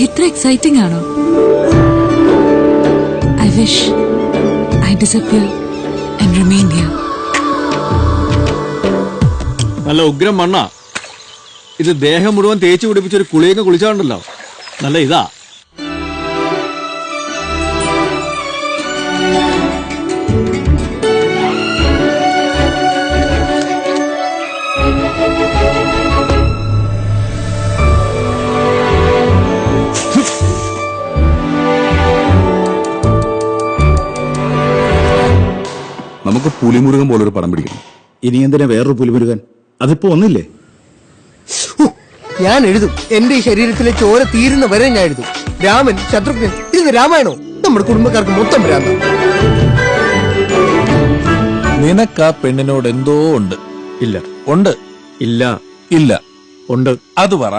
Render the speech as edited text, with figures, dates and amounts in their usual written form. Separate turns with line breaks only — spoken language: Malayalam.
ഇത്ര എക്സൈറ്റിംഗ് ആണോ? I wish I disappear and remain here.
നല്ല ഉഗ്രം മണ്ണ ഇത്. ദേഹം മുഴുവൻ തേച്ചു പിടിപ്പിച്ചൊരു കുളിയൊക്കെ കുളിച്ചാണ്ടല്ലോ. നല്ല ഇതാ.
നമുക്ക് പുലിമുരുകൻ പോലൊരു പടം പിടിക്കണം.
ഇനി എന്തിനാ വേറൊരു പുലിമുരുകൻ? അതിപ്പോ ഒന്നില്ലേ?
ഞാൻ എഴുതും. എന്റെ ഈ ശരീരത്തിലെ ചോര തീരുന്ന വരെ ഞാൻ എഴുതും. രാമൻ, ശത്രുഘ്നൻ, ഇത് രാമായണോ? നമ്മുടെ കുടുംബക്കാർക്ക് മൊത്തം ഭ്രാന്ത.
നിനക്ക് ആ പെണ്ണിനോട് എന്തോ ഉണ്ട്.
ഇല്ല.
ഉണ്ട്.
ഇല്ല.
ഇല്ല.
ഉണ്ട്.
അത് പറ.